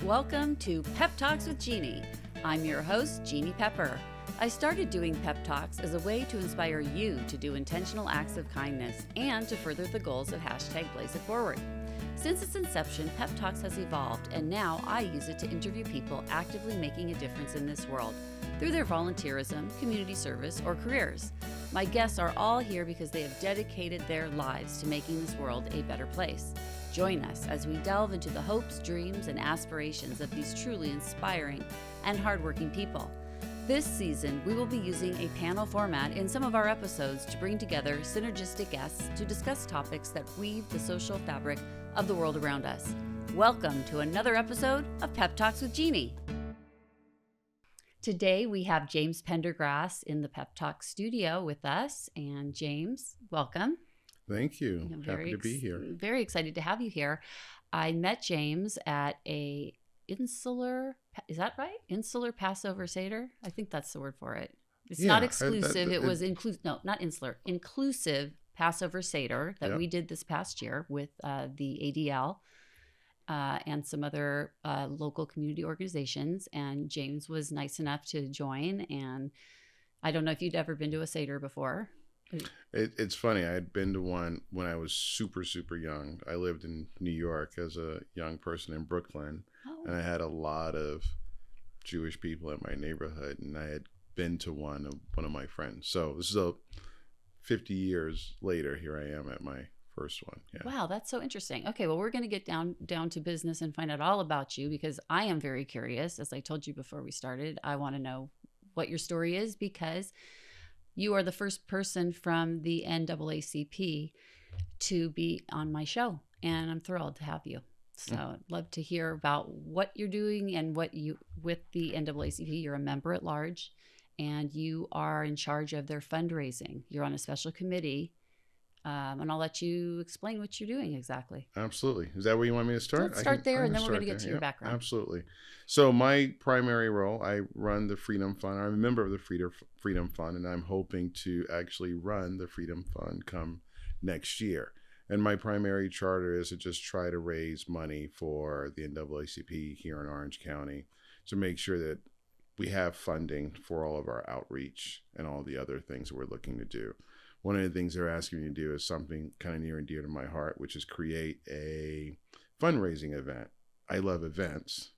Welcome to Pep Talks with Jeanne. I'm your host, Jeanne Pepper. I started doing Pep Talks as a way to inspire you to do intentional acts of kindness and to further the goals of #BlazeItForward. Since its inception, Pep Talks has evolved, and now I use it to interview people actively making a difference in this world through their volunteerism, community service, or careers. My guests are all here because they have dedicated their lives to making this world a better place. Join us as we delve into the hopes, dreams, and aspirations of these truly inspiring and hardworking people. This season, we will be using a panel format in some of our episodes to bring together synergistic guests to discuss topics that weave the social fabric of the world around us. Welcome to another episode of Pep Talks with Jeanne. Today, we have James Pendergrass in the Pep Talks studio with us. And James, welcome. Thank you. I'm happy to be here. Very excited to have you here. I met James at a Insular Passover Seder? I think that's the word for it. It's not exclusive. It was inclusive. No, not insular. Inclusive Passover Seder that we did this past year with the ADL and some other local community organizations. And James was nice enough to join. And I don't know if you'd ever been to a Seder before. It's funny. I had been to one when I was super, super young. I lived in New York as a young person in Brooklyn, and I had a lot of Jewish people in my neighborhood, and I had been to one of my friends. So this is 50 years later. Here I am at my first one. Yeah. Wow, that's so interesting. Okay, well, we're going to get down to business and find out all about you because I am very curious. As I told you before we started, I want to know what your story is because you are the first person from the NAACP to be on my show, and I'm thrilled to have you. So I'd love to hear about what you're doing and what you, with the NAACP, you're a member at large, and you are in charge of their fundraising. You're on a special committee, and I'll let you explain what you're doing exactly. Absolutely. Is that where you want me to start? Let's start there, and then we're going to get to your background. Absolutely. So my primary role, I run the Freedom Fund. I'm a member of the Freedom Fund, and I'm hoping to actually run the Freedom Fund come next year. And my primary charter is to just try to raise money for the NAACP here in Orange County to make sure that we have funding for all of our outreach and all the other things that we're looking to do. One of the things they're asking me to do is something kind of near and dear to my heart, which is create a fundraising event. I love events.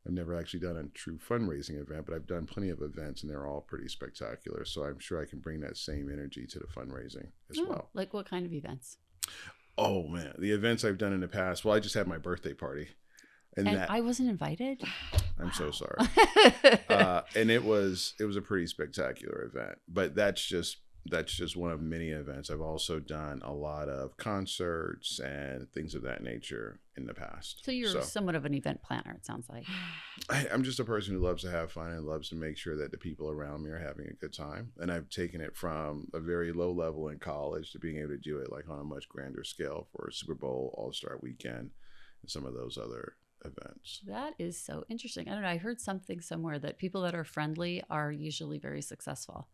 I've never actually done a true fundraising event, but I've done plenty of events, and they're all pretty spectacular. So I'm sure I can bring that same energy to the fundraising as well. Like what kind of events? Oh, man. The events I've done in the past. Well, I just had my birthday party. And I wasn't invited? I'm so sorry. And it was a pretty spectacular event. But that's just one of many events. I've also done a lot of concerts and things of that nature in the past. So you're somewhat of an event planner, it sounds like. I'm just a person who loves to have fun and loves to make sure that the people around me are having a good time. And I've taken it from a very low level in college to being able to do it like on a much grander scale for a Super Bowl, All-Star Weekend, and some of those other events. That is so interesting. I don't know. I heard something somewhere that people that are friendly are usually very successful.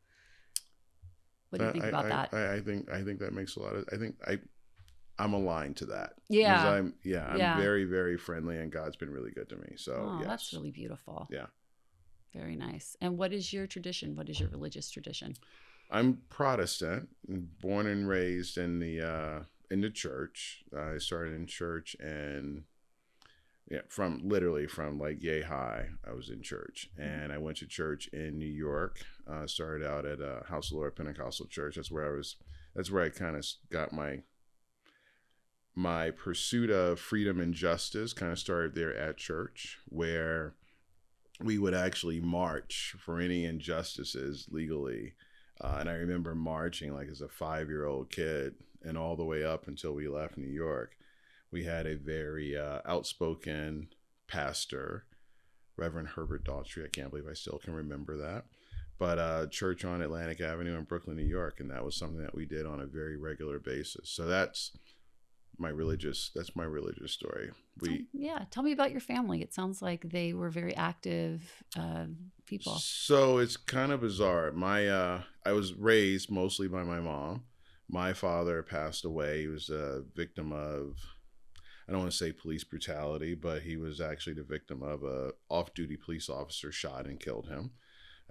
What do you think about that? I think that makes a lot of. I'm aligned to that. Yeah. I'm very, very friendly, and God's been really good to me. So yes. That's really beautiful. Yeah. Very nice. And what is your tradition? What is your religious tradition? I'm Protestant, born and raised in the church. I started in church and. Yeah, from like yay high, I was in church, and I went to church in New York. Started out at House of the Lord Pentecostal Church. That's where I kind of got my pursuit of freedom and justice. Kind of started there at church, where we would actually march for any injustices legally. And I remember marching like as a 5-year-old kid, and all the way up until we left New York. We had a very outspoken pastor, Reverend Herbert Daughtry. I can't believe I still can remember that. But church on Atlantic Avenue in Brooklyn, New York. And that was something that we did on a very regular basis. So that's my religious story. Tell me about your family. It sounds like they were very active people. So it's kind of bizarre. I was raised mostly by my mom. My father passed away. He was a victim of I don't want to say police brutality, but he was actually the victim of a off-duty police officer shot and killed him.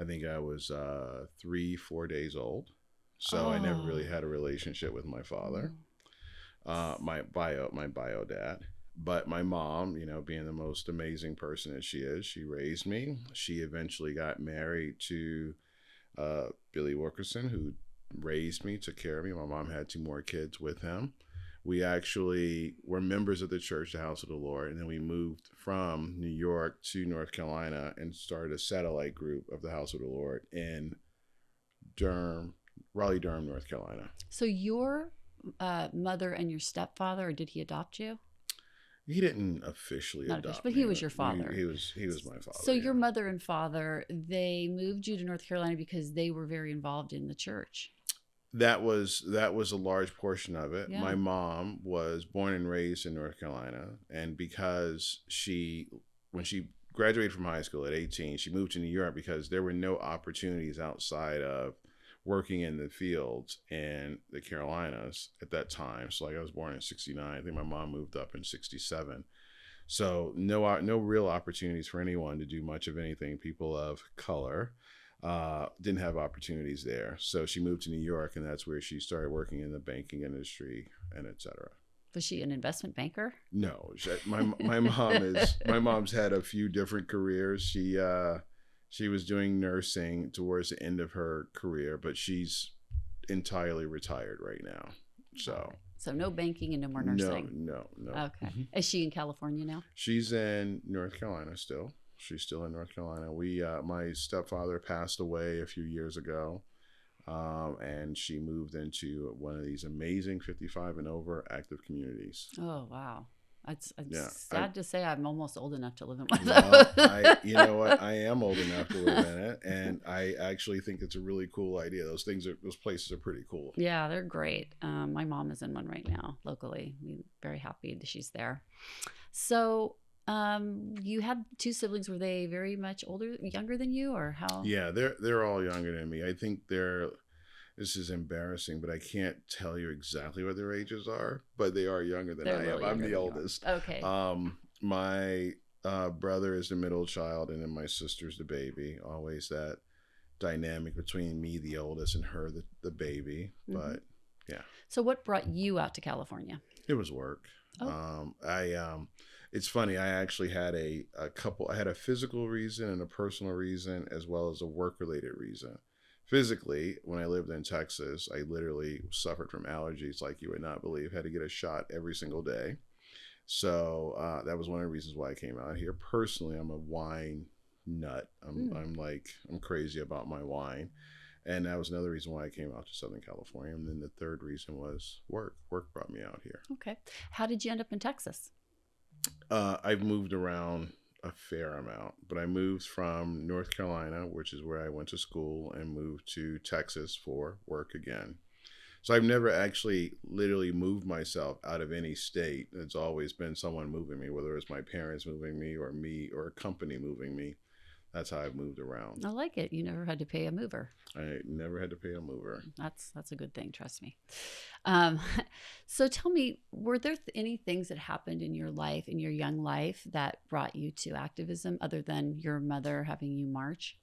I think I was 3-4 days old. So I never really had a relationship with my father, my bio dad. But my mom, you know, being the most amazing person that she is, she raised me. She eventually got married to Billy Wilkerson, who raised me, took care of me. My mom had 2 more kids with him. We actually were members of the church, the House of the Lord, and then we moved from New York to North Carolina and started a satellite group of the House of the Lord in Raleigh-Durham, North Carolina. So your mother and your stepfather, or did he adopt you? He didn't officially adopt but me. he was your father. He was my father. So your mother and father, they moved you to North Carolina because they were very involved in the church. That was a large portion of it. Yeah. My mom was born and raised in North Carolina, and because when she graduated from high school at 18, she moved to New York because there were no opportunities outside of working in the fields in the Carolinas at that time. So like I was born in 69. I think my mom moved up in 67. So no real opportunities for anyone to do much of anything. People of color didn't have opportunities there. So she moved to New York, and that's where she started working in the banking industry and et cetera. Was she an investment banker? No, my mom's had a few different careers. She was doing nursing towards the end of her career, but she's entirely retired right now. So no banking and no more nursing. No. Okay. Mm-hmm. Is she in California now? She's in North Carolina still. She's still in North Carolina. My stepfather passed away a few years ago, and she moved into one of these amazing 55 and over active communities. Oh, wow. It's sad to say I'm almost old enough to live in one of those. You know what? I am old enough to live in it, and I actually think it's a really cool idea. Those places are pretty cool. Yeah, they're great. My mom is in one right now locally. We're very happy that she's there. So you had 2 siblings. Were they very much younger than you, or how? Yeah, they're all younger than me. I think this is embarrassing, but I can't tell you exactly what their ages are, but they are younger than I am. I'm the oldest. Okay. My brother is the middle child, and then my sister's the baby. Always that dynamic between me, the oldest, and her, the baby. Mm-hmm. But yeah. So what brought you out to California? It was work. Oh. It's funny. I actually had a couple. I had a physical reason and a personal reason, as well as a work-related reason. Physically, when I lived in Texas, I literally suffered from allergies like you would not believe. Had to get a shot every single day. So that was one of the reasons why I came out here. Personally, I'm a wine nut. I'm crazy about my wine. And that was another reason why I came out to Southern California. And then the third reason was work. Work brought me out here. Okay. How did you end up in Texas? I've moved around a fair amount, but I moved from North Carolina, which is where I went to school, and moved to Texas for work again. So I've never actually literally moved myself out of any state. It's always been someone moving me, whether it's my parents moving me or a company moving me. That's how I've moved around. I like it. You never had to pay a mover. I never had to pay a mover. That's a good thing. Trust me. So tell me, were there any things that happened in your life, in your young life, that brought you to activism other than your mother having you march?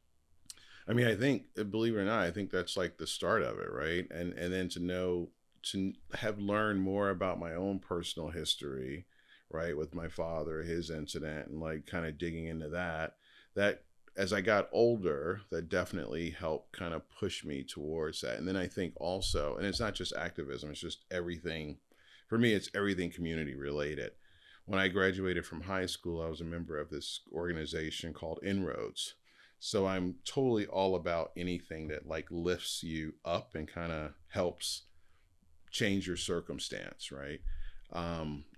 I mean, I think, believe it or not, I think that's like the start of it, right? And then to have learned more about my own personal history, right, with my father, his incident, and like kind of digging into that as I got older, that definitely helped kind of push me towards that. And then I think also, and it's not just activism, it's just everything. For me, it's everything community related. When I graduated from high school, I was a member of this organization called Inroads. So I'm totally all about anything that like lifts you up and kind of helps change your circumstance, right?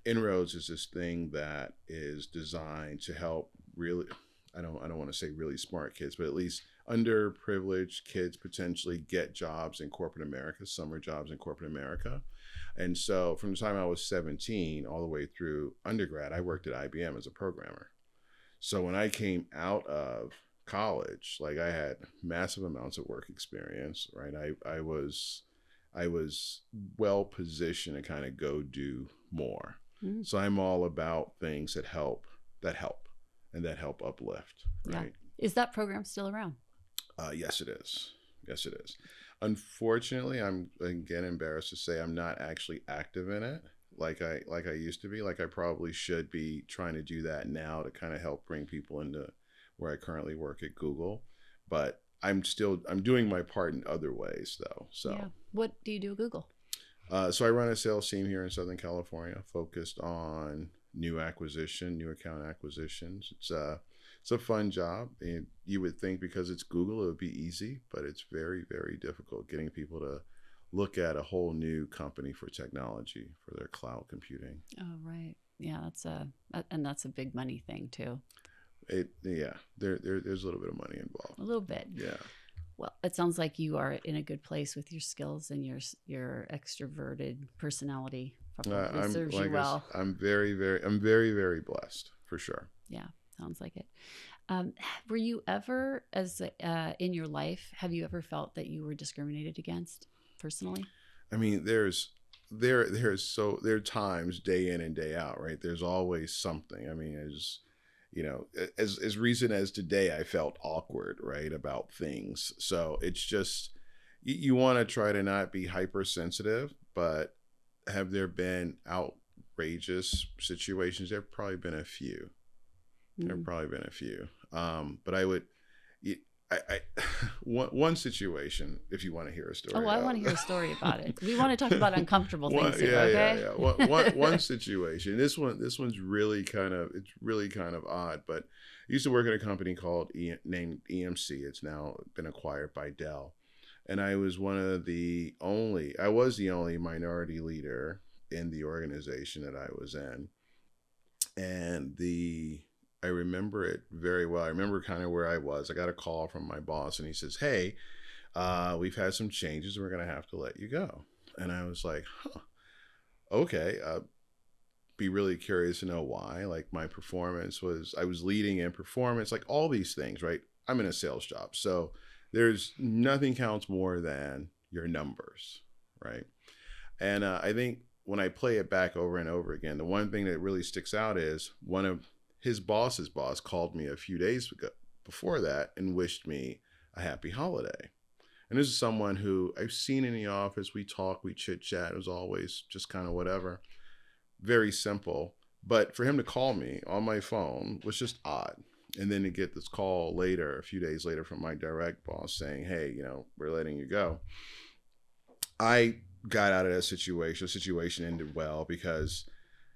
Inroads is this thing that is designed to help really, I don't want to say really smart kids, but at least underprivileged kids potentially get jobs in corporate America, summer jobs in corporate America. And so from the time I was 17 all the way through undergrad, I worked at IBM as a programmer. So when I came out of college, like I had massive amounts of work experience, right? I was well positioned to kind of go do more. Mm. So I'm all about things that help, and that help uplift. Right. Yeah. Is that program still around? Yes, it is. Yes, it is. Unfortunately, I'm again embarrassed to say I'm not actually active in it like I used to be. Like I probably should be trying to do that now to kind of help bring people into where I currently work at Google. But I'm doing my part in other ways though. So yeah. What do you do at Google? So I run a sales team here in Southern California focused on new account acquisitions. It's a fun job. And you would think because it's Google, it would be easy, but it's very, very difficult getting people to look at a whole new company for technology for their cloud computing. Oh, right. Yeah, that's a big money thing too. There's a little bit of money involved. A little bit. Yeah. Well, it sounds like you are in a good place with your skills and your extroverted personality. Probably serves you well. I'm very, very blessed for sure. Yeah, sounds like it. Were you ever, in your life, have you ever felt that you were discriminated against personally? I mean, there are times day in and day out, right? There's always something. I mean, as recent as today, I felt awkward, right, about things. So it's just, you want to try to not be hypersensitive, but have there been outrageous situations? There have probably been a few. But one situation, if you want to hear a story. Oh, I want to hear a story about it. We want to talk about uncomfortable things here, okay? Yeah. One situation. This one's really kind of odd. But I used to work at a company named EMC. It's now been acquired by Dell, and I was the only minority leader in the organization that I was in, and I remember it very well. I remember kind of where I was. I got a call from my boss and he says, "Hey, we've had some changes. We're going to have to let you go." And I was like, okay. Be really curious to know why. Like I was leading in performance, like all these things, right? I'm in a sales job. So there's nothing counts more than your numbers, right? And I think when I play it back over and over again, the one thing that really sticks out is one of his boss's boss called me a few days before that and wished me a happy holiday. And this is someone who I've seen in the office. We talk, we chit chat. It was always just kind of whatever. Very simple. But for him to call me on my phone was just odd. And then to get this call later, a few days later, from my direct boss saying, "Hey, we're letting you go." I got out of that situation. The situation ended well because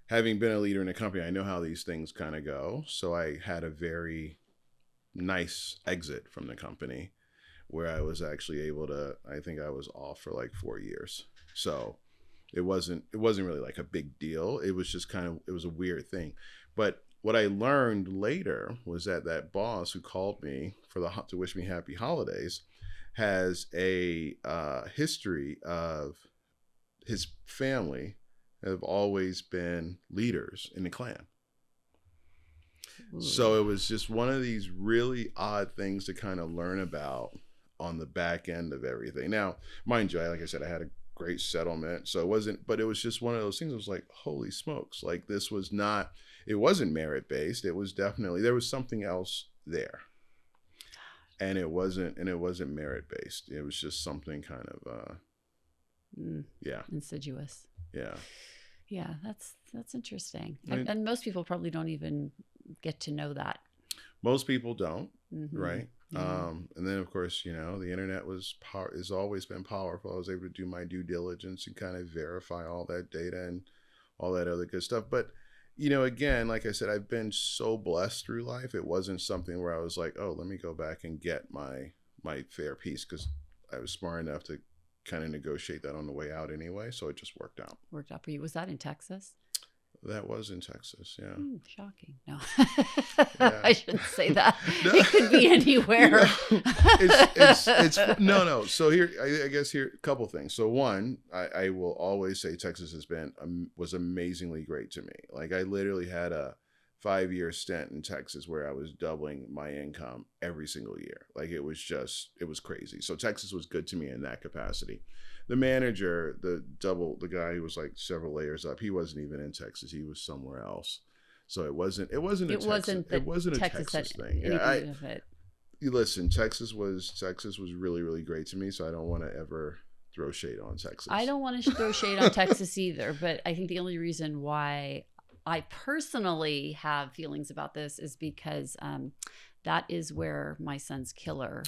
having been a leader in a company, I know how these things kind of go. So I had a very nice exit from the company where I was actually able to, I think I was off for like 4 years. So it wasn't really like a big deal. It was just it was a weird thing. But what I learned later was that boss who called me to wish me happy holidays has a history of his family have always been leaders in the Klan. Ooh. So it was just one of these really odd things to kind of learn about on the back end of everything. Now, mind you, like I said, I had a great settlement. So but it was just one of those things. I was like, holy smokes. Like it wasn't merit based. It was definitely, there was something else there. And it wasn't merit based. It was just something kind of, insidious. Yeah. Yeah, that's interesting. And most people probably don't even get to know that. Most people don't, mm-hmm. right? Yeah. And then of course, the internet has always been powerful. I was able to do my due diligence and kind of verify all that data and all that other good stuff. But again, like I said, I've been so blessed through life. It wasn't something where I was like, oh, let me go back and get my fair piece, because I was smart enough to kind of negotiate that on the way out anyway. So it just worked out. Worked out for you. Was that in Texas? That was in Texas, yeah. Shocking. No, yeah. I shouldn't say that. No. It could be anywhere. It's no. So here, I guess a couple things. So one, I will always say Texas was amazingly great to me. Like I literally had a 5-year stint in Texas where I was doubling my income every single year. Like it was crazy. So Texas was good to me in that capacity. the manager, the guy who was like several layers up, he wasn't even in Texas. He was somewhere else. So it wasn't a Texas thing. Yeah, you listen, Texas was really, really great to me. So I don't want to ever throw shade on Texas. I don't want to throw shade on Texas either, but I think the only reason why I personally have feelings about this is because that is where my son's killer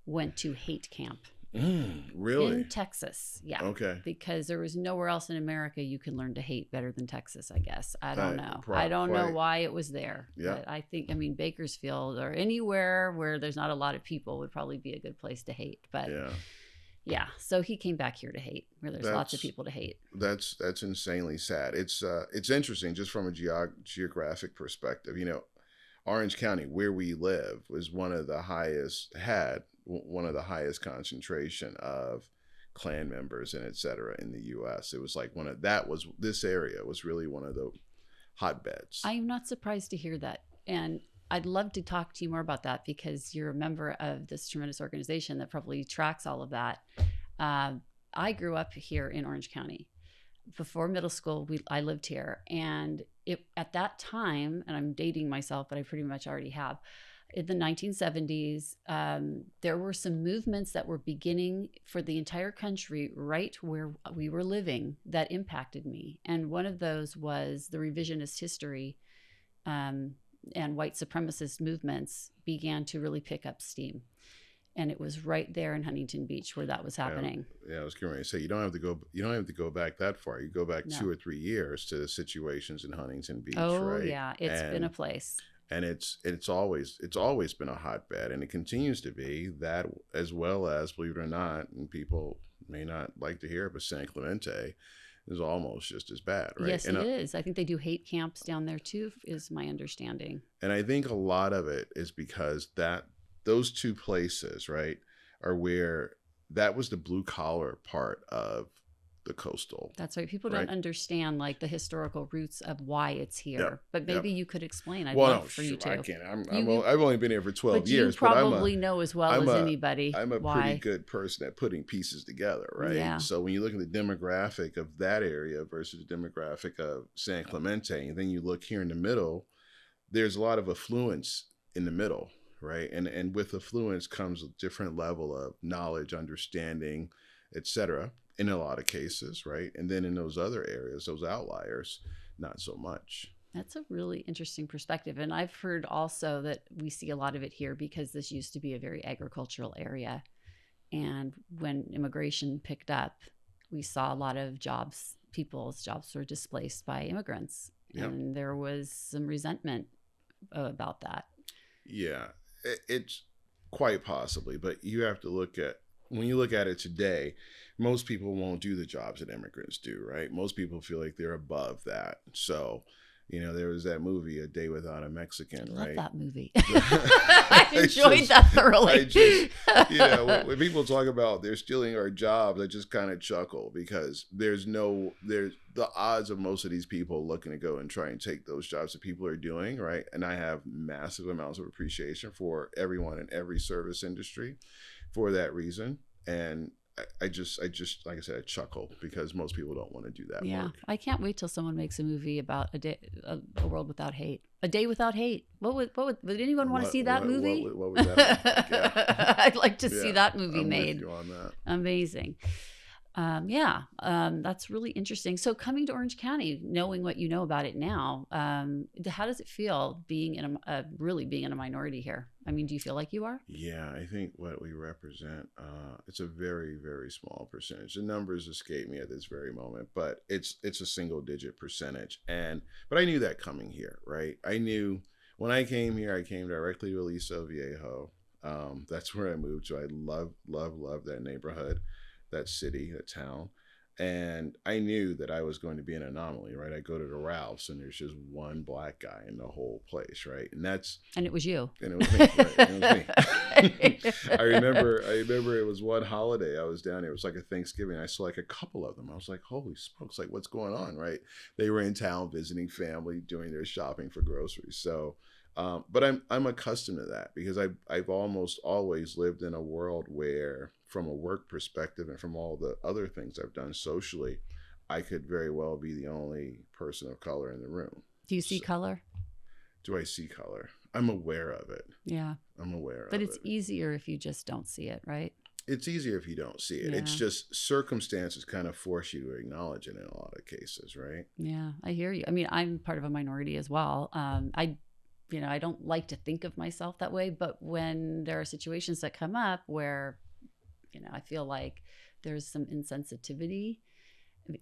went to hate camp. Really? In Texas, yeah. Okay. Because there was nowhere else in America you can learn to hate better than Texas, I guess. I don't know. I don't know why it was there. Yeah. But I think, Bakersfield or anywhere where there's not a lot of people would probably be a good place to hate. But yeah. So he came back here to hate, where there's lots of people to hate. That's insanely sad. It's interesting just from a geographic perspective. You know, Orange County, where we live, was one of the highest concentration of Klan members and et cetera in the U.S. It was like this area was really one of the hotbeds. I'm not surprised to hear that. And I'd love to talk to you more about that because you're a member of this tremendous organization that probably tracks all of that. I grew up here in Orange County. Before middle school, I lived here. And at that time, and I'm dating myself, but I pretty much already have, in the 1970s, there were some movements that were beginning for the entire country right where we were living that impacted me. And one of those was the revisionist history and white supremacist movements began to really pick up steam. And it was right there in Huntington Beach where that was happening. Yeah, I was going to say you don't have to go back that far. You go back 2 or 3 years to the situations in Huntington Beach. Oh, right? Yeah, it's been a place. And it's always been a hotbed, and it continues to be that, as well as, believe it or not, and people may not like to hear it, but San Clemente is almost just as bad, right? Yes, it is. I think they do hate camps down there too, is my understanding. And I think a lot of it is because those two places, right, are where that was the blue collar part of the coastal. That's right. People don't understand like the historical roots of why it's here. Yep. But maybe you could explain. I'd love for you to. I can't. I've only been here for 12 years. You probably know as well as anybody. I'm a pretty good person at putting pieces together, right? Yeah. So when you look at the demographic of that area versus the demographic of San Clemente, and then you look here in the middle, there's a lot of affluence in the middle, right? And with affluence comes a different level of knowledge, understanding, etc. in a lot of cases, right? And then in those other areas, those outliers, not so much. That's a really interesting perspective. And I've heard also that we see a lot of it here because this used to be a very agricultural area. And when immigration picked up, we saw a lot of people's jobs were displaced by immigrants. Yep. And there was some resentment about that. Yeah, it's quite possibly, but you have to when you look at it today, most people won't do the jobs that immigrants do, right? Most people feel like they're above that. So, there was that movie, A Day Without a Mexican, right? I love that movie. I enjoyed that thoroughly. When people talk about they're stealing our jobs, I just kind of chuckle because there's the odds of most of these people looking to go and try and take those jobs that people are doing, right? And I have massive amounts of appreciation for everyone in every service industry for that reason. And I just like I said, I chuckle because most people don't want to do that work. I can't wait till someone makes a movie about a world without hate. A Day Without Hate. Would anyone want to see that movie? What would that look like? Yeah. I'd like to see that movie I'm made. With you on that. Amazing. That's really interesting. So coming to Orange County, knowing what you know about it now, how does it feel being in a minority here? I mean, do you feel like you are? Yeah, I think what we represent, it's a very, very small percentage. The numbers escape me at this very moment, but it's a single digit percentage. But I knew that coming here, right? I knew when I came here, I came directly to Aliso Viejo. That's where I moved to. I love that neighborhood, that city, that town. And I knew that I was going to be an anomaly, right? I go to the Ralphs and there's just one black guy in the whole place, right? And it was you. And it was me, right? It was me. I remember it was one holiday I was down there. It was like a Thanksgiving. I saw like a couple of them. I was like, holy smokes, like what's going on, right? They were in town visiting family, doing their shopping for groceries. So, but I'm accustomed to that because I've almost always lived in a world where from a work perspective and from all the other things I've done socially, I could very well be the only person of color in the room. Do you see color? Do I see color? I'm aware of it. Yeah. I'm aware of it. But it's easier if you just don't see it, right? It's easier if you don't see it. Yeah. It's just circumstances kind of force you to acknowledge it in a lot of cases, right? Yeah, I hear you. I mean, I'm part of a minority as well. I don't like to think of myself that way, but when there are situations that come up where, I feel like there's some insensitivity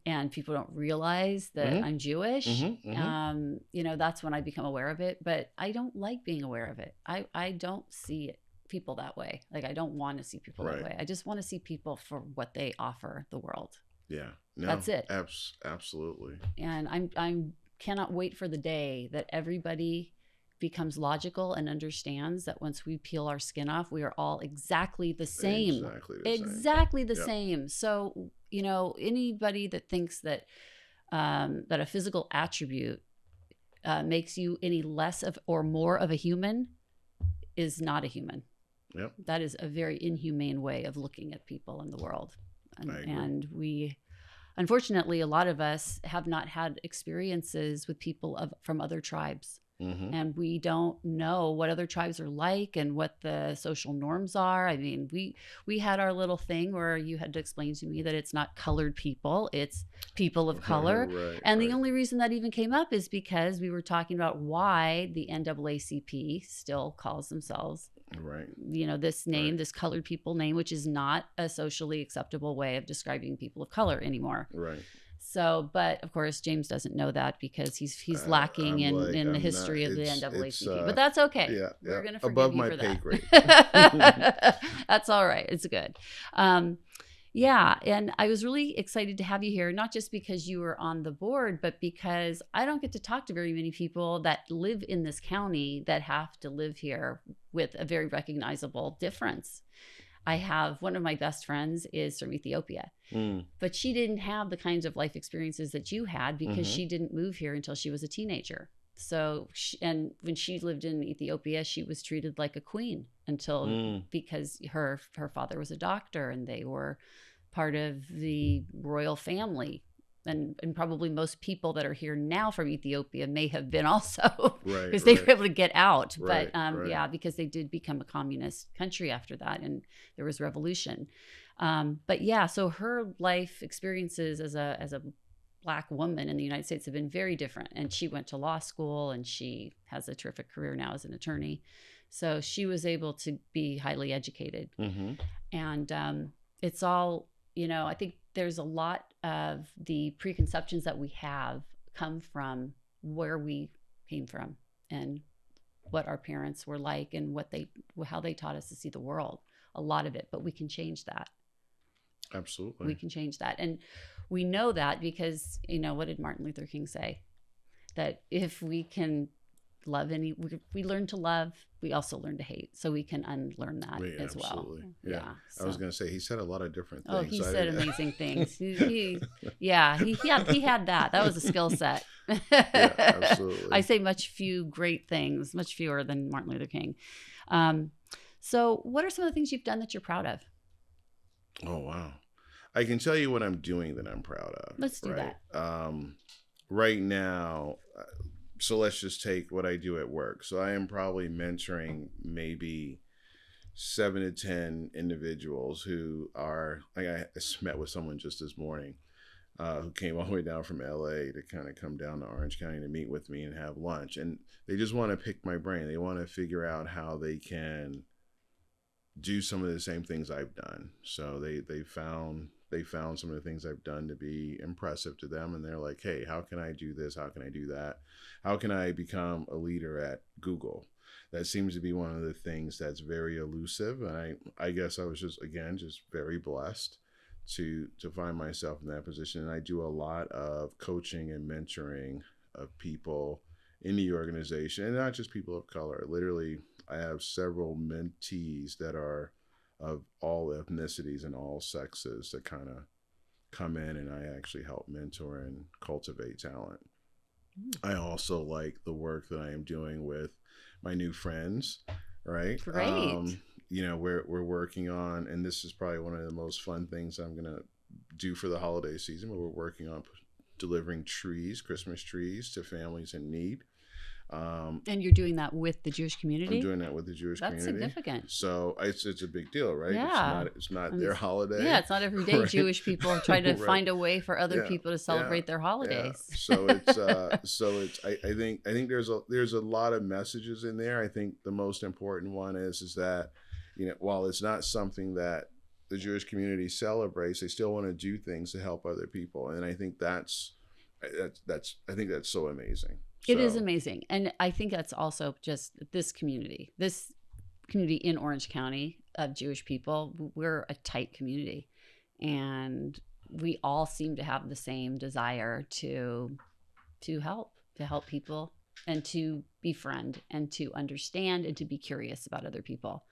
and people don't realize that I'm Jewish, that's when I become aware of it. But I don't like being aware of it. I don't see people that way. Like, I don't want to see people that way. I just want to see people for what they offer the world. Yeah. No, that's it. Absolutely. And I'm cannot wait for the day that everybody becomes logical and understands that once we peel our skin off, we are all exactly the same. Exactly the same. So, anybody that thinks that that a physical attribute makes you any less of or more of a human is not a human. Yep. That is a very inhumane way of looking at people in the world. And we, unfortunately, a lot of us have not had experiences with people from other tribes. And we don't know what other tribes are like and what the social norms are. I mean, we had our little thing where you had to explain to me that it's not colored people, it's people of color. The only reason that even came up is because we were talking about why the NAACP still calls themselves, this name, this colored people name, which is not a socially acceptable way of describing people of color anymore. Right. So, but of course, James doesn't know that because he's lacking in the history of the NAACP. But that's okay. Yeah, we're going to forgive above you my for pay that. grade. That's all right. It's good. Yeah, and I was really excited to have you here, not just because you were on the board, but because I don't get to talk to very many people that live in this county that have to live here with a very recognizable difference. I have one of my best friends is from Ethiopia, but she didn't have the kinds of life experiences that you had because she didn't move here until she was a teenager. So, and when she lived in Ethiopia, she was treated like a queen until because her father was a doctor and they were part of the royal family. And probably most people that are here now from Ethiopia may have been also because they were able to get out. But because they did become a communist country after that and there was revolution. So her life experiences as a Black woman in the United States have been very different. And she went to law school and she has a terrific career now as an attorney. So she was able to be highly educated. And it's all, I think there's a lot of the preconceptions that we have come from where we came from and what our parents were like and how they taught us to see the world. A lot of it, but we can change that. Absolutely. We can change that. And we know that because, what did Martin Luther King say? That if we can we learn to love, we also learn to hate. So we can unlearn that as well. Yeah. So. I was going to say, he said a lot of different things. Oh, he said amazing things. He had that. That was a skill set. Yeah, absolutely. I say few great things, much fewer than Martin Luther King. So what are some of the things you've done that you're proud of? Oh, wow. I can tell you what I'm doing that I'm proud of. Let's do that. Right now, so let's just take what I do at work. So I am probably mentoring maybe 7 to 10 individuals who are, I met with someone just this morning who came all the way down from LA to kind of come down to Orange County to meet with me and have lunch. And they just want to pick my brain. They want to figure out how they can do some of the same things I've done. So they found some of the things I've done to be impressive to them. And they're like, hey, how can I do this? How can I do that? How can I become a leader at Google? That seems to be one of the things that's very elusive. And I guess I was just very blessed to find myself in that position. And I do a lot of coaching and mentoring of people in the organization, and not just people of color. Literally, I have several mentees that are of all ethnicities and all sexes that kind of come in, and I actually help mentor and cultivate talent. I also like the work that I am doing with my new friends, right? Great. we're working on, and this is probably one of the most fun things I'm going to do for the holiday season, where we're working on delivering Christmas trees to families in need. And you're doing that with the Jewish community? I'm doing that with the Jewish community. That's significant. So it's a big deal, right? Yeah. It's not their holiday. Yeah, it's not every day. Right? Jewish people are trying to Right. find a way for other people to celebrate their holidays. Yeah. I think there's a lot of messages in there. I think the most important one is that, while it's not something that the Jewish community celebrates, they still want to do things to help other people. And I think that's so amazing. It is amazing. And I think that's also just this community in Orange County of Jewish people. We're a tight community, and we all seem to have the same desire to help people, and to befriend, and to understand, and to be curious about other people.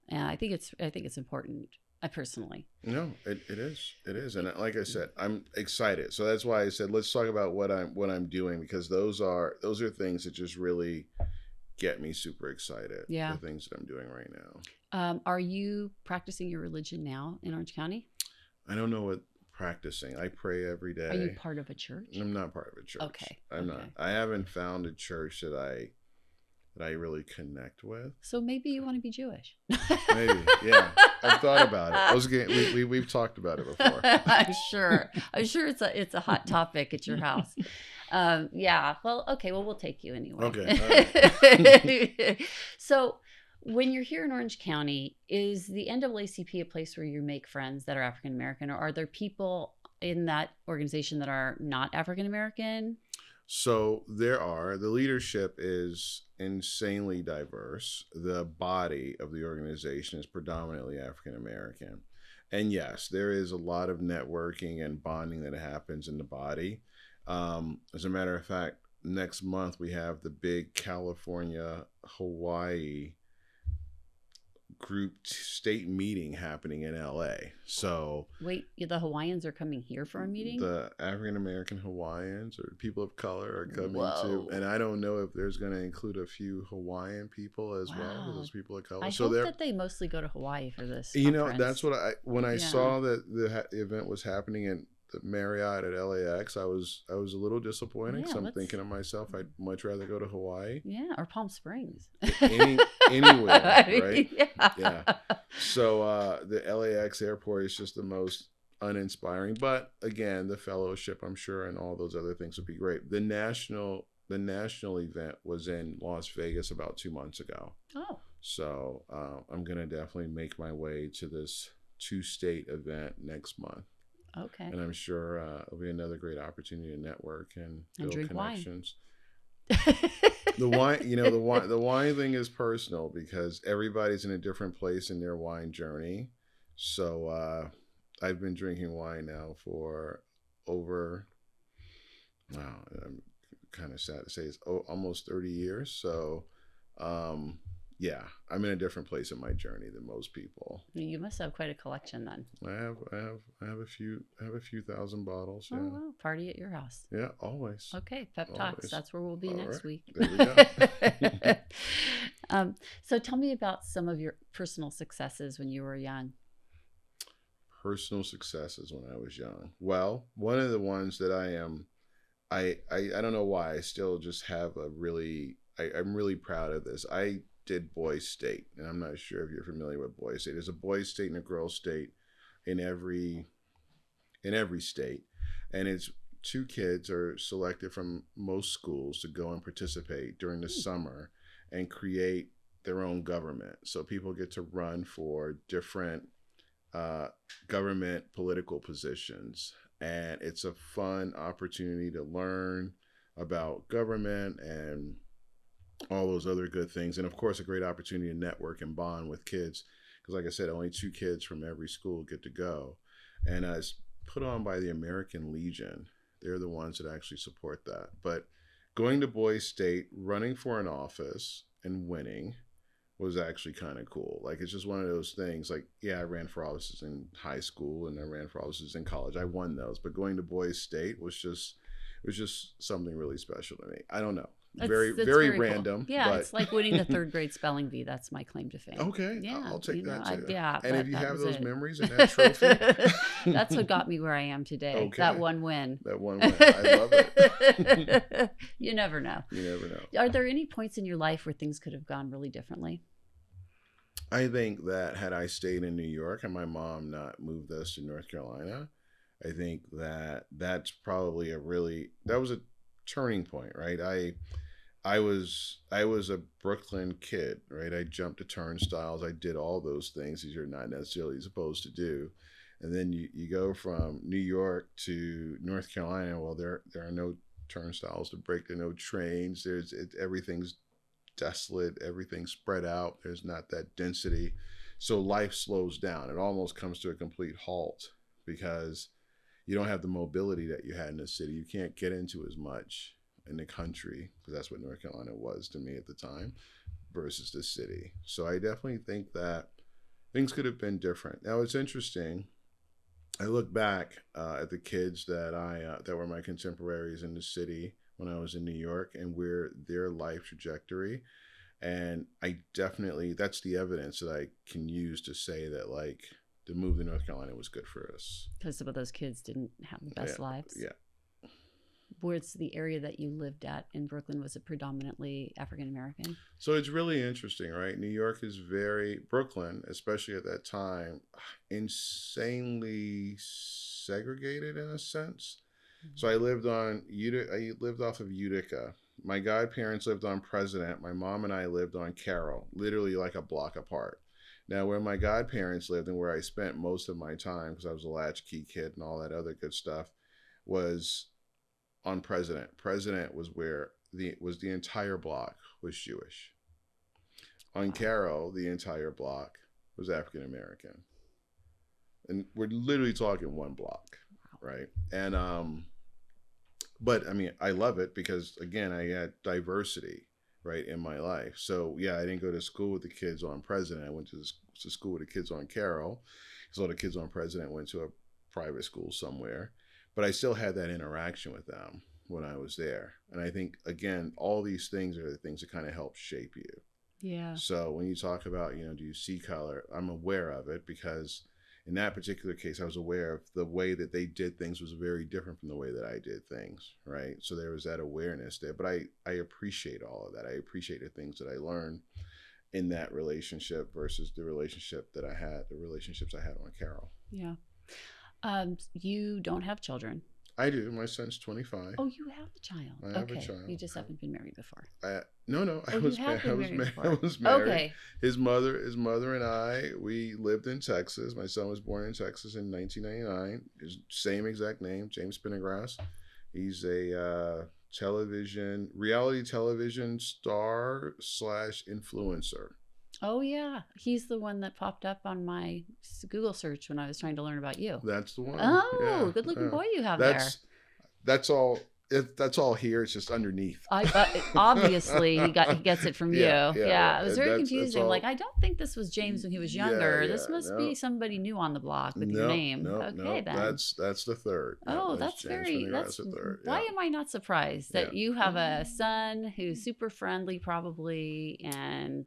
And I think it's important. Personally. No, it is. And like I said, I'm excited. So that's why I said, let's talk about what I'm doing, because those are things that just really get me super excited. Yeah. The things that I'm doing right now. Are you practicing your religion now in Orange County? I don't know what practicing. I pray every day. Are you part of a church? I'm not part of a church. Okay. I'm not. I haven't found a church that I really connect with. So maybe you want to be Jewish. Maybe, yeah. I've thought about it. We've talked about it before. I'm sure it's a hot topic at your house. Yeah. Well, okay. Well, we'll take you anyway. Okay. All right. So, when you're here in Orange County, is the NAACP a place where you make friends that are African American, or are there people in that organization that are not African American? So the leadership is insanely diverse. The body of the organization is predominantly African American. And yes, there is a lot of networking and bonding that happens in the body. As a matter of fact, next month we have the big California-Hawaii group state meeting happening in LA. So wait, the Hawaiians are coming here for a meeting? The African American Hawaiians or people of color are coming Whoa. to, and I don't know if there's going to include a few Hawaiian people as well, those people of color. I hope that they mostly go to Hawaii for this conference. That's what when I saw that the event was happening in the Marriott at LAX, I was a little disappointed, because I'm thinking to myself, I'd much rather go to Hawaii. Yeah, or Palm Springs. Anywhere, right? Yeah. So the LAX airport is just the most uninspiring. But again, the fellowship, I'm sure, and all those other things would be great. The national event was in Las Vegas about 2 months ago. Oh. So I'm going to definitely make my way to this 2-state event next month. Okay. And I'm sure it'll be another great opportunity to network and build drink connections. The wine thing is personal, because everybody's in a different place in their wine journey. So I've been drinking wine now for over, wow, I'm kind of sad to say, it's almost 30 years. So yeah, I'm in a different place in my journey than most people. You must have quite a collection then. I have a few thousand bottles. Oh, Yeah. wow. Party at your house. Yeah, always. Okay, PeppTalks. That's where we'll be next week. There we go. So tell me about some of your personal successes when you were young. Personal successes when I was young. Well, one of the ones that I don't know why I still just have I'm really proud of this. I did boys state, and I'm not sure if you're familiar with boys state. There's a boys state and a girls state in every state, and it's 2 kids are selected from most schools to go and participate during the summer and create their own government. So people get to run for different government political positions, and it's a fun opportunity to learn about government and all those other good things. And of course, a great opportunity to network and bond with kids, because like I said, only 2 kids from every school get to go. And it's put on by the American Legion. They're the ones that actually support that. But going to Boys State, running for an office and winning was actually kind of cool. Like, it's just one of those things. Like, yeah, I ran for offices in high school and I ran for offices in college. I won those. But going to Boys State was was just something really special to me. I don't know. That's Very cool. random. Yeah, but... it's like winning the 3rd grade spelling bee. That's my claim to fame. Okay, Yeah, I'll take that too. Yeah, and if you have those it. memories and that trophy, that's what got me where I am today. Okay. That one win. That one win. I love it. You never know. You never know. Are there any points in your life where things could have gone really differently? I think that had I stayed in New York and my mom not moved us to North Carolina, I think that's probably that was a turning point, right? I was a Brooklyn kid, right? I jumped to turnstiles. I did all those things that you're not necessarily supposed to do. And then you go from New York to North Carolina. Well, there are no turnstiles to break. There are no trains. Everything's desolate. Everything's spread out. There's not that density. So life slows down. It almost comes to a complete halt because you don't have the mobility that you had in the city. You can't get into as much in the country, because that's what North Carolina was to me at the time, versus the city. So I definitely think that things could have been different. Now it's interesting. I look back at the kids that were my contemporaries in the city when I was in New York, and where their life trajectory, and I definitely, that's the evidence that I can use to say that like the move to North Carolina was good for us. Because some of those kids didn't have the best lives. Yeah. Where's the area that you lived at in Brooklyn? Was it predominantly African American? So it's really interesting, right? New York is Brooklyn, especially at that time, insanely segregated in a sense. Mm-hmm. So I lived off of Utica. My godparents lived on President. My mom and I lived on Carroll, literally like a block apart. Now, where my godparents lived and where I spent most of my time, because I was a latchkey kid and all that other good stuff, was on President. President was where the entire block was Jewish. On Carroll, the entire block was African American. And we're literally talking one block, right? And but I mean, I love it because again, I had diversity, right, in my life. So yeah, I didn't go to school with the kids on President. I went to school with the kids on Carroll, because all the kids on President went to a private school somewhere. But I still had that interaction with them when I was there. And I think, again, all these things are the things that kind of help shape you. Yeah. So when you talk about, do you see color? I'm aware of it because in that particular case, I was aware of the way that they did things was very different from the way that I did things, right? So there was that awareness there. But I appreciate all of that. I appreciate the things that I learned in that relationship versus the relationships I had on Carroll. Yeah. You don't have children. I do. My son's 25. Oh, you have a child. I have a child. You just haven't been married before. No. I was married. Okay. His mother and I, we lived in Texas. My son was born in Texas in 1999. His same exact name, James Pendergrass. He's a reality television star / influencer. Oh, yeah. He's the one that popped up on my Google search when I was trying to learn about you. That's the one. Oh, yeah, good looking boy you have That's all. That's all here. It's just underneath. Obviously, he gets it from you. Yeah. It was very confusing. Like, I don't think this was James when he was younger. Yeah, this must be somebody new on the block with your name. No, then. That's the third. Oh, that's the third. Why am I not surprised that you have a son who's super friendly, probably, and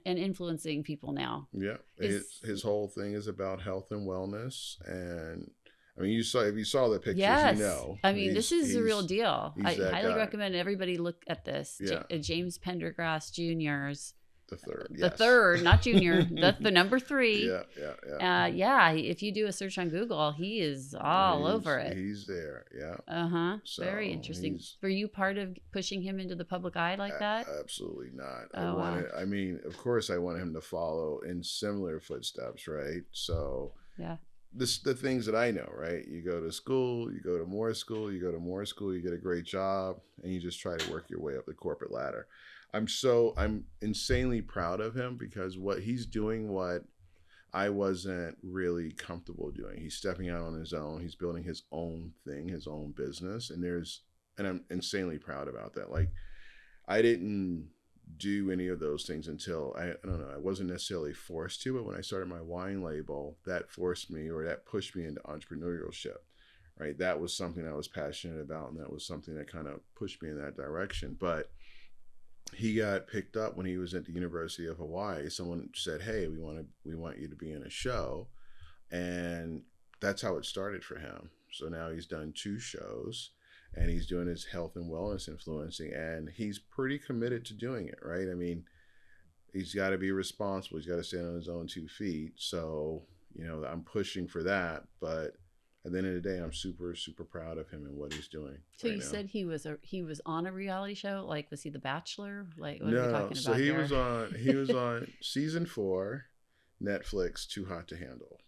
influencing people now? Yeah, his whole thing is about health and wellness, and I mean, if you saw the pictures, yes. I mean, this is a real deal. I highly recommend everybody look at this. Yeah. James Pendergrass Jr.'s. The third, yes. The third, not junior. the number 3. Yeah. If you do a search on Google, he is all over it. He's there, yeah. So very interesting. Were you part of pushing him into the public eye like that? Absolutely not. I mean, of course, I wanted him to follow in similar footsteps, right? So yeah. The things that I know, right? You go to school, you go to more school, you get a great job, and you just try to work your way up the corporate ladder. I'm insanely proud of him because what he's doing, what I wasn't really comfortable doing. He's stepping out on his own. He's building his own thing, his own business. And I'm insanely proud about that. Like, I didn't do any of those things until I don't know, I wasn't necessarily forced to, but when I started my wine label, that pushed me into entrepreneurship, right? That was something I was passionate about, and that was something that kind of pushed me in that direction. But he got picked up when he was at the University of Hawaii. Someone said, "Hey, we want you to be in a show," and that's how it started for him. So now he's done 2 shows, and he's doing his health and wellness influencing, and he's pretty committed to doing it, right? I mean, he's got to be responsible. He's got to stand on his own 2 feet. So, I'm pushing for that, but at the end of the day, I'm super, super proud of him and what he's doing. So you said he was on a reality show? Like, was he The Bachelor? Like, what no, are we talking so about he here? was on season 4, Netflix, Too Hot to Handle.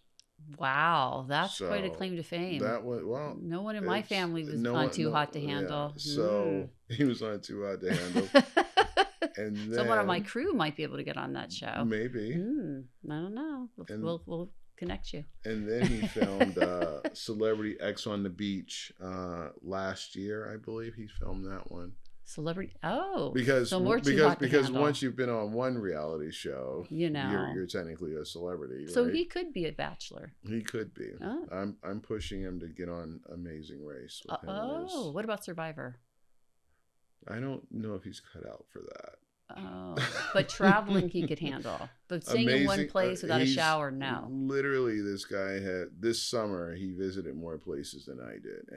Wow, that's quite a claim to fame. That was, well, no one in my family was on Too Hot to Handle. Yeah. So he was on Too Hot to Handle. And then, someone on my crew might be able to get on that show. Maybe. I don't know. We'll connect you. And then he filmed Celebrity X on the Beach last year, I believe. He filmed that one. Celebrity, because so more Too Hot to Handle. Once you've been on one reality show, you're technically a celebrity. So right? he could be a Bachelor. He could be. Oh. I'm pushing him to get on Amazing Race. With him what about Survivor? I don't know if he's cut out for that. Oh, but traveling he could handle. But staying in one place without a shower, no. Literally, this summer he visited more places than I did,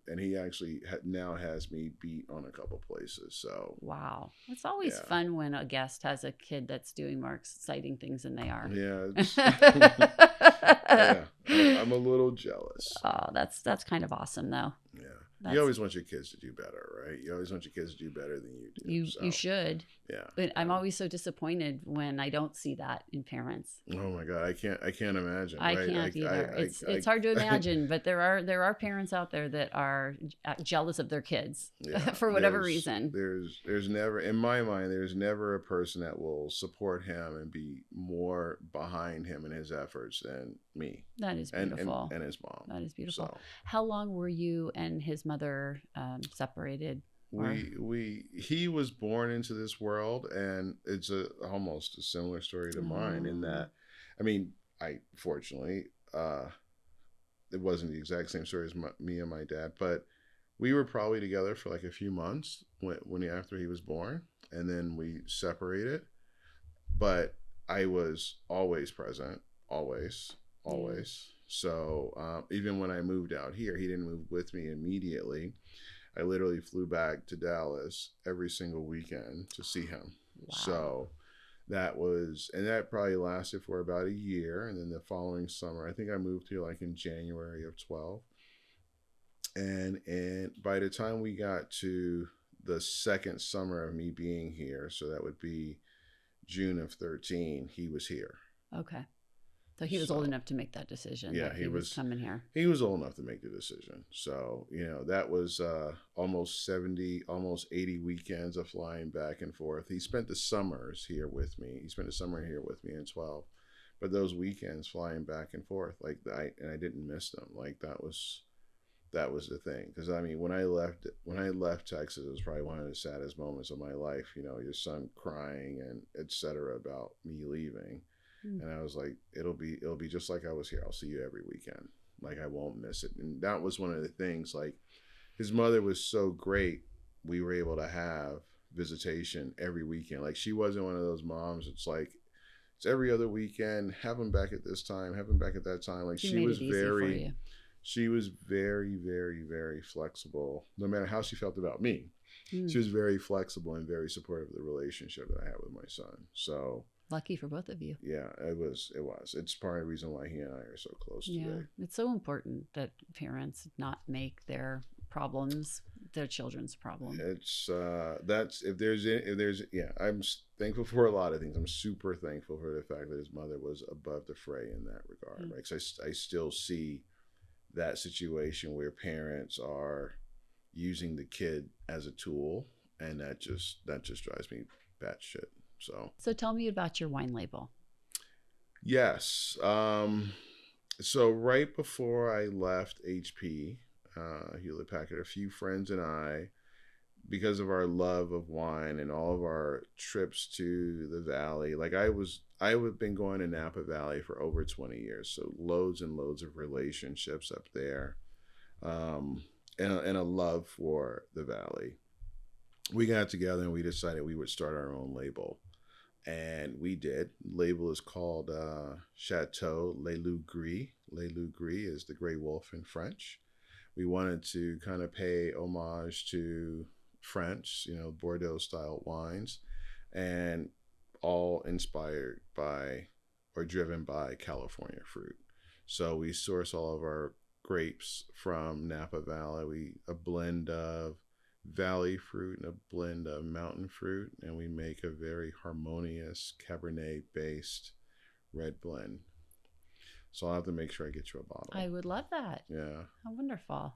and he actually now has me beat on a couple places. So wow, it's always fun when a guest has a kid that's doing more exciting things than they are. Yeah, I'm a little jealous. Oh, that's kind of awesome though. Yeah. You always want your kids to do better, right? You always want your kids to do better than you do. You should. Yeah. But I'm always so disappointed when I don't see that in parents. Oh my God, I can't imagine. I can't either. It's hard to imagine, but there are parents out there that are jealous of their kids for whatever reason. There's never, in my mind, there's never a person that will support him and be more behind him in his efforts than me. That is beautiful. And his mom. That is beautiful. So. How long were you and his mother separated? He was born into this world, and it's almost a similar story to mine in that, I mean, fortunately, it wasn't the exact same story as me and my dad, but we were probably together for like a few months after he was born, and then we separated. But I was always present, always. So even when I moved out here, he didn't move with me immediately. I literally flew back to Dallas every single weekend to see him. Wow. So that probably lasted for about a year. And then the following summer, I think I moved here like in January of 12. And by the time we got to the second summer of me being here, so that would be June of 13, he was here. Okay. So he was old enough to make that decision. Yeah, he was coming here. He was old enough to make the decision. So, that was almost 80 weekends of flying back and forth. He spent the summers here with me. He spent the summer here with me in 12. But those weekends flying back and forth, I didn't miss them. Like that was the thing. Because I mean, when I left Texas, it was probably one of the saddest moments of my life. Your son crying and etc. about me leaving. And I was like, it'll be just like I was here. I'll see you every weekend. Like I won't miss it. And that was one of the things. Like his mother was so great. We were able to have visitation every weekend. Like she wasn't one of those moms. It's like it's every other weekend. Have him back at this time. Have him back at that time. Like she was very, very, very flexible. No matter how she felt about me, she was very flexible and very supportive of the relationship that I had with my son. So. Lucky for both of you. Yeah, it was. It's part of the reason why he and I are so close today. Yeah, it's so important that parents not make their problems their children's problem. It's I'm thankful for a lot of things. I'm super thankful for the fact that his mother was above the fray in that regard. Right? 'Cause I still see that situation where parents are using the kid as a tool, and that just drives me batshit. So tell me about your wine label. Yes. So right before I left HP, Hewlett Packard, a few friends and I, because of our love of wine and all of our trips to the Valley, like I've been going to Napa Valley for over 20 years. So loads and loads of relationships up there. and a love for the Valley. We got together and we decided we would start our own label. And we did. Label is called Chateau Le Loup Gris. Le Loup Gris is the gray wolf in French. We wanted to kind of pay homage to French, Bordeaux style wines, and all inspired by or driven by California fruit. So we source all of our grapes from Napa Valley. A blend of valley fruit and a blend of mountain fruit, and we make a very harmonious Cabernet based red blend. So I'll have to make sure I get you a bottle. I would love that. Yeah. How wonderful.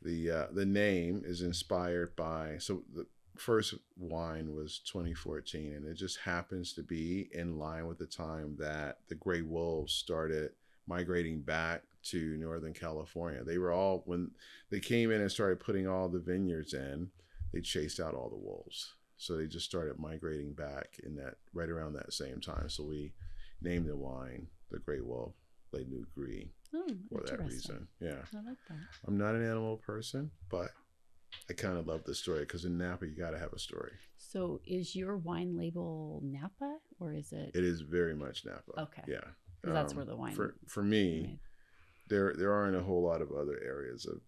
The name is inspired by, so the first wine was 2014, and it just happens to be in line with the time that the gray wolves started migrating back to Northern California. They were all, when they came in and started putting all the vineyards in, they chased out all the wolves. So they just started migrating back in that, right around that same time. So we named the wine the Gray Wolf Le Loup Gris for that reason. Yeah. I like that. I'm not an animal person, but I kind of love the story, because in Napa, you got to have a story. So is your wine label Napa, or is it? It is very much Napa. Okay. Yeah. Because that's where the wine for me, there aren't a whole lot of other areas of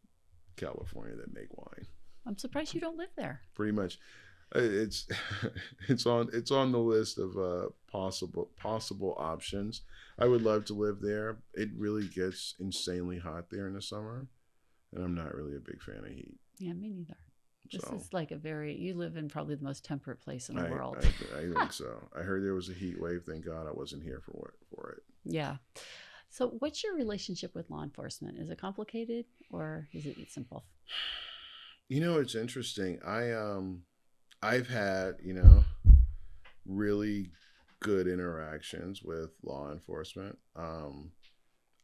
California that make wine. I'm surprised you don't live there. Pretty much, it's on the list of possible options. I would love to live there. It really gets insanely hot there in the summer, and I'm not really a big fan of heat. Yeah, me neither. This So, is like you live in probably the most temperate place in the world. I think so. I heard there was a heat wave. Thank God I wasn't here for it. Yeah. So what's your relationship with law enforcement? Is it complicated, or is it simple? It's interesting. I've had, really good interactions with law enforcement.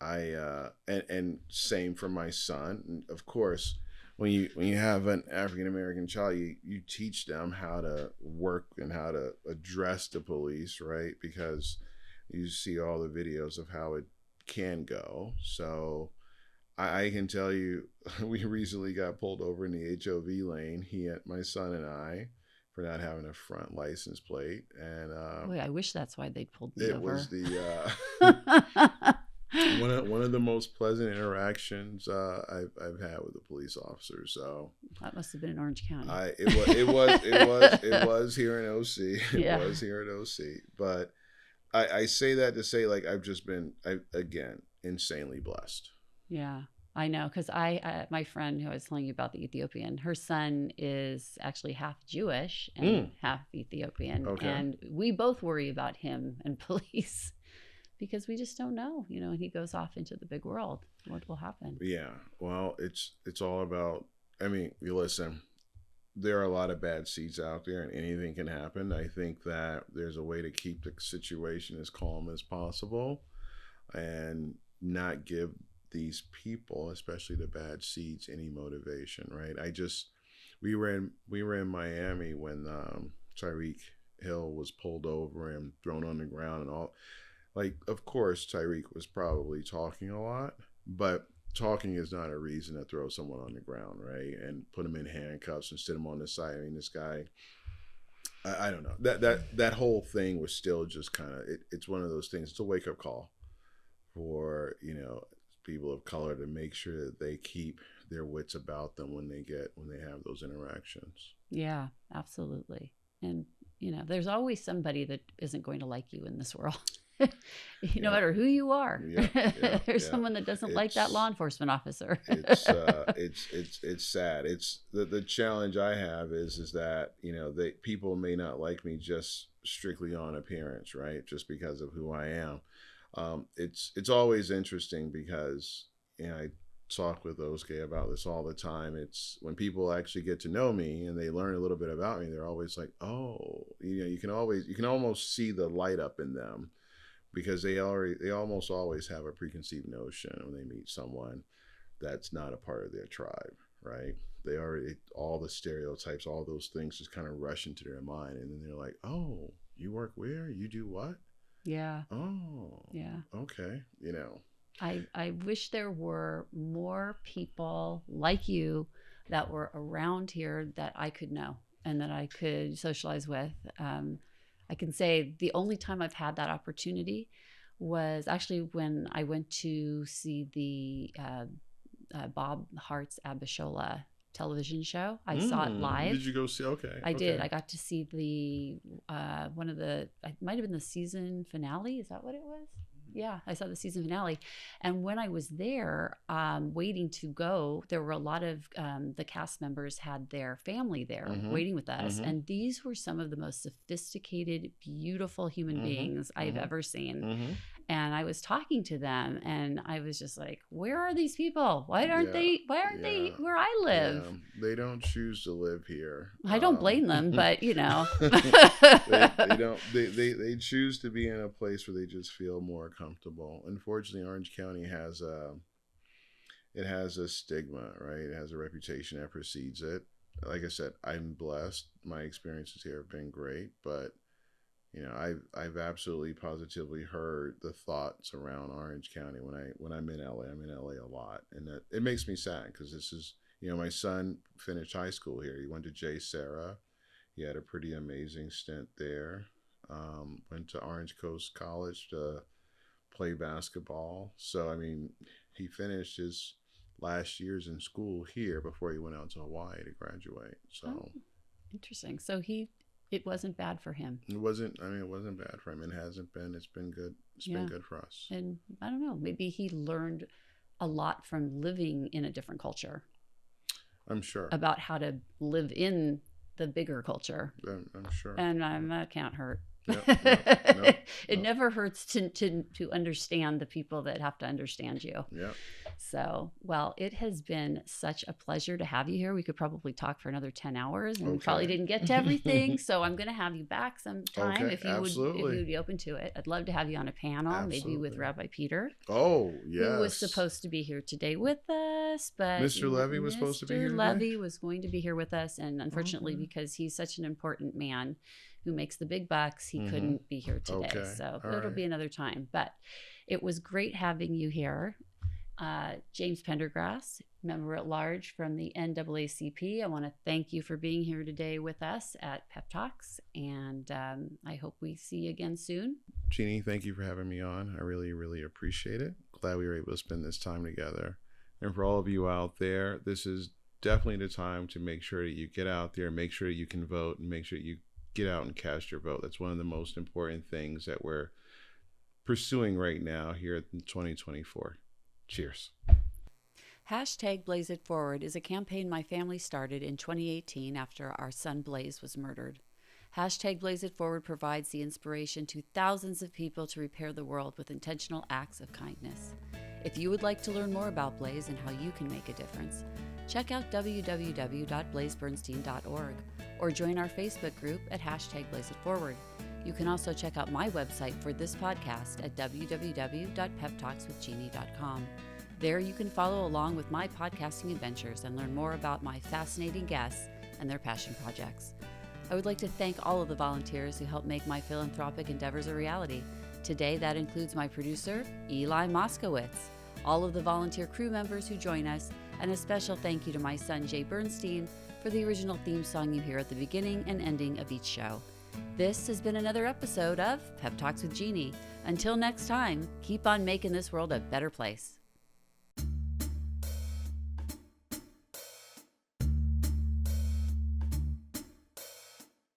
And same for my son. And of course, when you have an African American child, you teach them how to work and how to address the police, right? Because you see all the videos of how it can go. So I can tell you, we recently got pulled over in the HOV lane. My son and I, for not having a front license plate. And Boy, I wish that's why they pulled me over. It was one of the most pleasant interactions I've had with a police officer. So that must have been in Orange County. It was here in OC. Yeah. It was here in OC. But I say that to say, like, I've just been again insanely blessed. Yeah, I know, because my friend who I was telling you about, the Ethiopian, her son is actually half Jewish and half Ethiopian. Okay. And we both worry about him and police because we just don't know, and he goes off into the big world. What will happen? Yeah, well, it's all about, you listen, there are a lot of bad seeds out there and anything can happen. I think that there's a way to keep the situation as calm as possible and not give these people, especially the bad seeds, any motivation, right? We were in Miami when Tyreek Hill was pulled over and thrown on the ground and all. Like, of course, Tyreek was probably talking a lot, but talking is not a reason to throw someone on the ground, right? And put him in handcuffs and sit him on the side. This guy, I don't know. That whole thing was still just kind of, it's one of those things. It's a wake-up call for, people of color to make sure that they keep their wits about them when they have those interactions. Yeah, absolutely. And there's always somebody that isn't going to like you in this world. No matter who you are. There's someone that doesn't like that law enforcement officer. It's sad. It's the challenge I have is that people may not like me just strictly on appearance, right? Just because of who I am. It's always interesting because I talk with those gay about this all the time. It's when people actually get to know me and they learn a little bit about me, they're always like, oh, you can almost see the light up in them, because they almost always have a preconceived notion when they meet someone that's not a part of their tribe, right? They already, all the stereotypes, all those things just kind of rush into their mind, and then they're like, oh, you work where? You do what? Yeah. Oh. Yeah. Okay. I wish there were more people like you that were around here that I could know and that I could socialize with. I can say the only time I've had that opportunity was actually when I went to see the Bob Hart's Abishola television show. I saw it live. Did you go see? Okay. I did. I got to see the one of the, it might have been the season finale. Is that what it was? Yeah, I saw the season finale. And when I was there waiting to go, there were a lot of the cast members had their family there waiting with us. And these were some of the most sophisticated, beautiful human beings I've ever seen. And I was talking to them and I was just like, where are these people? Why aren't they where I live? Yeah. They don't choose to live here. I don't blame them, but you know. They choose to be in a place where they just feel more comfortable. Unfortunately, Orange County has a stigma, right? It has a reputation that precedes it. Like I said, I'm blessed. My experiences here have been great, but you know, I've absolutely positively heard the thoughts around Orange County when I'm in LA. I'm in LA a lot, and that it makes me sad because this is, you know, my son finished high school here. He went to J. Sarah. He had a pretty amazing stint there. Went to Orange Coast College to play basketball. So I mean, he finished his last years in school here before he went out to Hawaii to graduate. So interesting. So it wasn't bad for him. It wasn't bad for him. It hasn't been. It's been good. It's been good for us. And I don't know, maybe he learned a lot from living in a different culture. I'm sure. About how to live in the bigger culture. I'm sure. And that can't hurt. Nope. It never hurts to understand the people that have to understand you. Yeah. So, well, it has been such a pleasure to have you here. We could probably talk for another 10 hours and probably didn't get to everything. So I'm going to have you back sometime if you would be open to it. I'd love to have you on a panel, maybe with Rabbi Peter. Oh, yes. Who was supposed to be here today with us, but Mr. Levy was supposed to be here today? Mr. Levy was going to be here with us, and unfortunately, because he's such an important man who makes the big bucks, he couldn't be here today. So it'll be another time. But it was great having you here. James Pendergrass, member at large from the NAACP. I want to thank you for being here today with us at PeppTalks, and I hope we see you again soon. Jeannie, thank you for having me on. I really, really appreciate it. Glad we were able to spend this time together. And for all of you out there, this is definitely the time to make sure that you get out there, make sure you can vote, and make sure you get out and cast your vote. That's one of the most important things that we're pursuing right now here in 2024. Cheers. Hashtag Blaze It Forward is a campaign my family started in 2018 after our son Blaze was murdered. Hashtag Blaze It Forward provides the inspiration to thousands of people to repair the world with intentional acts of kindness. If you would like to learn more about Blaze and how you can make a difference, check out www.blazebernstein.org or join our Facebook group at Hashtag Blaze It Forward. You can also check out my website for this podcast at www.pepptalkswithjeannie.com. There you can follow along with my podcasting adventures and learn more about my fascinating guests and their passion projects. I would like to thank all of the volunteers who help make my philanthropic endeavors a reality. Today, that includes my producer, Eli Moskowitz, all of the volunteer crew members who join us, and a special thank you to my son, Jay Bernstein, for the original theme song you hear at the beginning and ending of each show. This has been another episode of Pep Talks with Jeannie. Until next time, keep on making this world a better place.